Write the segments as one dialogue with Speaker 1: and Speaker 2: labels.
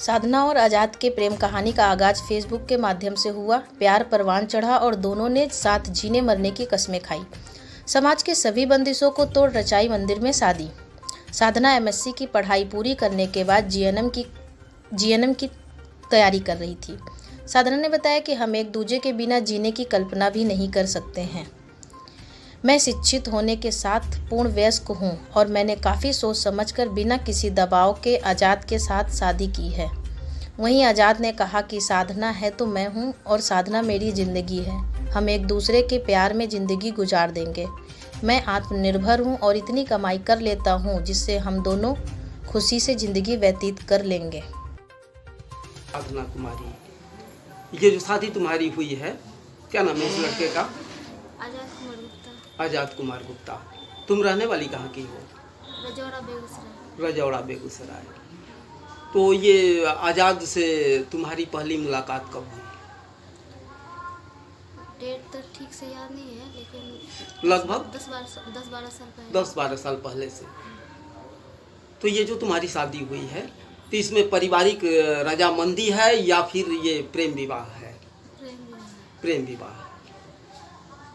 Speaker 1: साधना और आजाद के प्रेम कहानी का आगाज फेसबुक के माध्यम से हुआ। प्यार परवान चढ़ा और दोनों ने साथ जीने मरने की कस्में खाई। समाज के सभी बंदिशों को तोड़ रचाई मंदिर में शादी। साधना एमएससी की पढ़ाई पूरी करने के बाद जीएनएम की तैयारी कर रही थी। साधना ने बताया कि हम एक दूजे के बिना जीने की कल्पना भी नहीं कर सकते हैं। मैं शिक्षित होने के साथ पूर्ण वयस्क हूँ और मैंने काफ़ी सोच समझकर बिना किसी दबाव के आज़ाद के साथ शादी की है। वहीं आज़ाद ने कहा कि साधना है तो मैं हूँ और साधना मेरी ज़िंदगी है। हम एक दूसरे के प्यार में ज़िंदगी गुजार देंगे। मैं आत्मनिर्भर हूँ और इतनी कमाई कर लेता हूँ जिससे हम दोनों खुशी से ज़िंदगी व्यतीत कर लेंगे।
Speaker 2: साधना कुमारी, ये जो शादी तुम्हारी हुई है, क्या नाम है इस लड़के का? आजाद कुमार गुप्ता। तुम रहने वाली कहाँ की हो? रजौड़ा बेगूसराय। तो ये आजाद से तुम्हारी पहली मुलाकात कब हुई?
Speaker 3: डेट तो ठीक से याद नहीं है, लेकिन
Speaker 2: लगभग
Speaker 3: 10-12
Speaker 2: साल पहले से। तो ये जो तुम्हारी शादी हुई है, तो इसमें पारिवारिक रजामंदी है या फिर ये प्रेम विवाह है? प्रेम विवाह।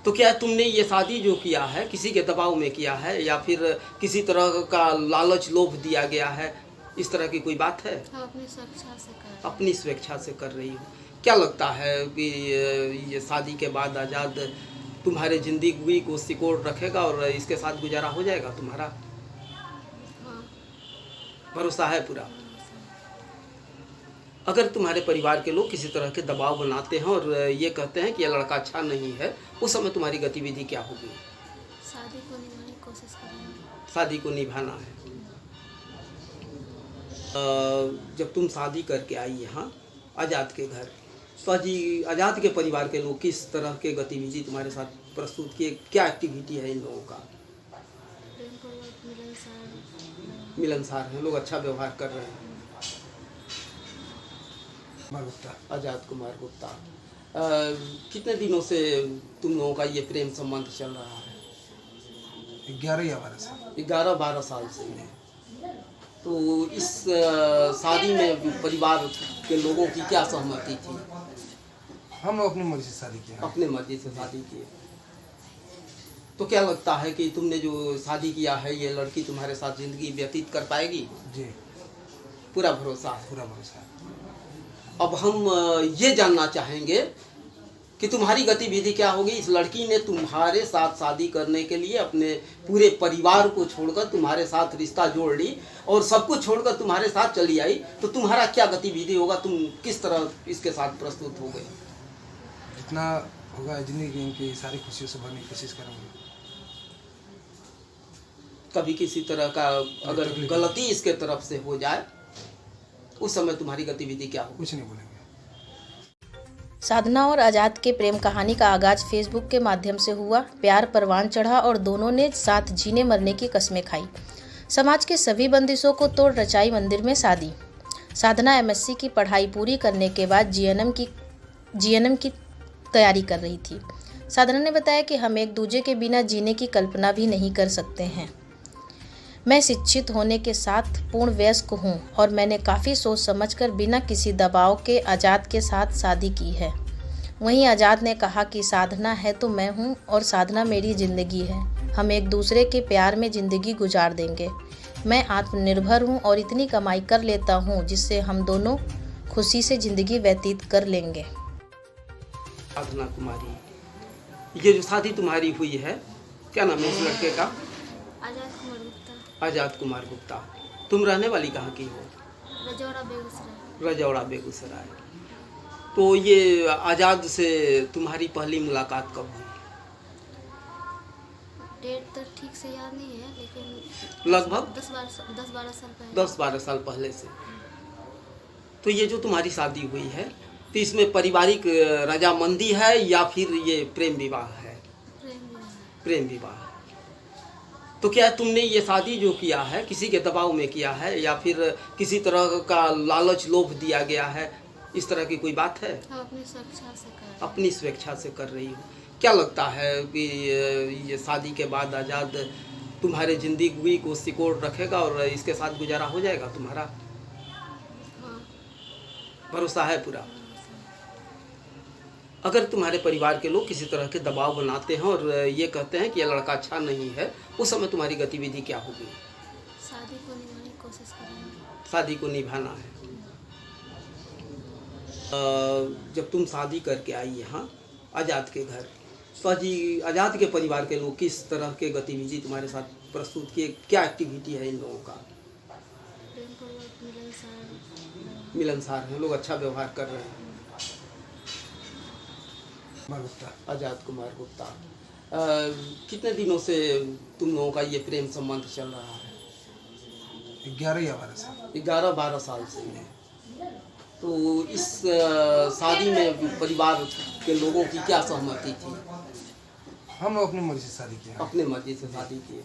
Speaker 2: तो क्या तुमने ये शादी जो किया है किसी के दबाव में किया है या फिर किसी तरह का लालच लोभ दिया गया है, इस तरह की कोई बात है? अपनी स्वेच्छा से कर रही हो। क्या लगता है कि ये शादी के बाद आज़ाद तुम्हारे ज़िंदगी को सिकोड़ रखेगा और इसके साथ गुजारा हो जाएगा तुम्हारा? भरोसा है पूरा? अगर तुम्हारे परिवार के लोग किसी तरह के दबाव बनाते हैं और ये कहते हैं कि यह लड़का अच्छा नहीं है, उस समय तुम्हारी गतिविधि क्या होगी?
Speaker 3: शादी को निभाने की कोशिश करेंगे।
Speaker 2: शादी को निभाना है। जब तुम शादी करके आई यहाँ आज़ाद के घर, तो आज़ाद के परिवार के लोग किस तरह के गतिविधि तुम्हारे साथ प्रस्तुत किए? क्या एक्टिविटी है इन लोगों का? मिलनसार हैं लोग, अच्छा व्यवहार कर रहे हैं। आजाद कुमार गुप्ता, कितने दिनों से तुम लोगों का ये प्रेम संबंध चल रहा है?
Speaker 4: 11 या 12 साल।
Speaker 2: 11-12 साल से। तो इस शादी में परिवार के लोगों की क्या सहमति थी?
Speaker 4: हम अपनी मर्जी से शादी किया।
Speaker 2: अपने मर्जी से शादी की। तो क्या लगता है कि तुमने जो शादी किया है ये लड़की तुम्हारे साथ जिंदगी व्यतीत कर पाएगी?
Speaker 4: जी,
Speaker 2: पूरा भरोसा है।
Speaker 4: पूरा भरोसा है।
Speaker 2: अब हम ये जानना चाहेंगे कि तुम्हारी गतिविधि क्या होगी। इस लड़की ने तुम्हारे साथ शादी करने के लिए अपने पूरे परिवार को छोड़कर तुम्हारे साथ रिश्ता जोड़ ली और सब कुछ छोड़कर तुम्हारे साथ चली आई, तो तुम्हारा क्या गतिविधि होगा? तुम किस तरह इसके साथ प्रस्तुत हो गए?
Speaker 4: जितना होगा जिंदगी इनकी सारी खुशियों से भरने की कोशिश करेंगे।
Speaker 2: कभी किसी तरह का अगर गलती इसके तरफ से हो जाए, उस समय तुम्हारी गतिविधि क्या होगी?
Speaker 4: कुछ नहीं बोलेंगे।
Speaker 1: साधना और आज़ाद के प्रेम कहानी का आगाज फेसबुक के माध्यम से हुआ। प्यार परवान चढ़ा और दोनों ने साथ जीने मरने की कस्में खाई। समाज के सभी बंदिशों को तोड़ रचाई मंदिर में शादी। साधना एमएससी की पढ़ाई पूरी करने के बाद जीएनएम की तैयारी कर रही थी। साधना ने बताया कि हम एक दूजे के बिना जीने की कल्पना भी नहीं कर सकते हैं। मैं शिक्षित होने के साथ पूर्ण वयस्क हूँ और मैंने काफ़ी सोच समझकर बिना किसी दबाव के आज़ाद के साथ शादी की है। वहीं आज़ाद ने कहा कि साधना है तो मैं हूँ और साधना मेरी ज़िंदगी है। हम एक दूसरे के प्यार में ज़िंदगी गुजार देंगे। मैं आत्मनिर्भर हूँ और इतनी कमाई कर लेता हूँ जिससे हम दोनों खुशी से ज़िंदगी व्यतीत कर लेंगे।
Speaker 2: साधना कुमारी, ये जो शादी तुम्हारी हुई है, क्या नाम है इस लड़के का? आजाद कुमार गुप्ता। तुम रहने वाली कहाँ की हो? रजौड़ा बेगूसराय। तो ये आजाद से तुम्हारी पहली मुलाकात कब हुई?
Speaker 3: डेट तो ठीक से याद नहीं है, लेकिन
Speaker 2: लगभग
Speaker 3: 10-12
Speaker 2: साल पहले से। तो ये जो तुम्हारी शादी हुई है, तो इसमें पारिवारिक रजामंदी है या फिर ये प्रेम विवाह है? प्रेम विवाह। तो क्या तुमने ये शादी जो किया है किसी के दबाव में किया है या फिर किसी तरह का लालच लोभ दिया गया है, इस तरह की कोई बात है? अपनी स्वेच्छा से कर रही हो। क्या लगता है कि ये शादी के बाद आज़ाद तुम्हारे ज़िंदगी को सिकोड़ रखेगा और इसके साथ गुजारा हो जाएगा तुम्हारा? भरोसा है पूरा। अगर तुम्हारे परिवार के लोग किसी तरह के दबाव बनाते हैं और ये कहते हैं कि ये लड़का अच्छा नहीं है, उस समय तुम्हारी गतिविधि क्या होगी?
Speaker 3: शादी को निभाने की कोशिश करेंगे।
Speaker 2: शादी को निभाना है। जब तुम शादी करके आई यहाँ आज़ाद के घर, तो आज़ाद के परिवार के लोग किस तरह के गतिविधि तुम्हारे साथ प्रस्तुत किए? क्या एक्टिविटी है इन लोगों का?
Speaker 3: प्रेमपूर्वक
Speaker 2: मिलनसार हैं लोग, अच्छा व्यवहार कर रहे हैं। आज़ाद कुमार गुप्ता, कितने दिनों से तुम लोगों का ये प्रेम संबंध चल रहा है?
Speaker 4: 11 या 12 साल।
Speaker 2: 11-12 साल से। तो इस शादी में परिवार के लोगों की क्या सहमति थी?
Speaker 4: हम अपनी मर्जी से शादी किया।
Speaker 2: अपने मर्जी से शादी की।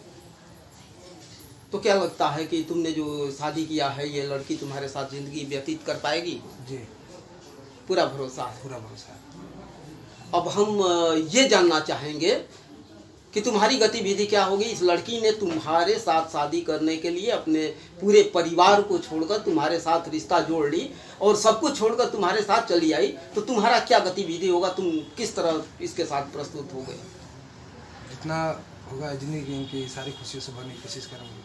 Speaker 2: तो क्या लगता है कि तुमने जो शादी किया है ये लड़की तुम्हारे साथ जिंदगी व्यतीत कर पाएगी?
Speaker 4: जी,
Speaker 2: पूरा भरोसा है।
Speaker 4: पूरा भरोसा है।
Speaker 2: अब हम ये जानना चाहेंगे कि तुम्हारी गतिविधि क्या होगी? इस लड़की ने तुम्हारे साथ शादी करने के लिए अपने पूरे परिवार को छोड़कर तुम्हारे साथ रिश्ता जोड़ ली और सब कुछ छोड़कर तुम्हारे साथ चली आई, तो तुम्हारा क्या गतिविधि होगा? तुम किस तरह इसके साथ प्रस्तुत हो गए?
Speaker 4: जितना होगा जिंदगी इनकी सारी खुशियों से भरने की कोशिश करेंगे।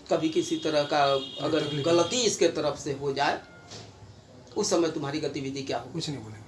Speaker 2: कभी किसी तरह का अगर गलती इसके तरफ से हो जाए, उस समय तुम्हारी गतिविधि क्या होगी?
Speaker 4: कुछ नहीं बोलेंगे।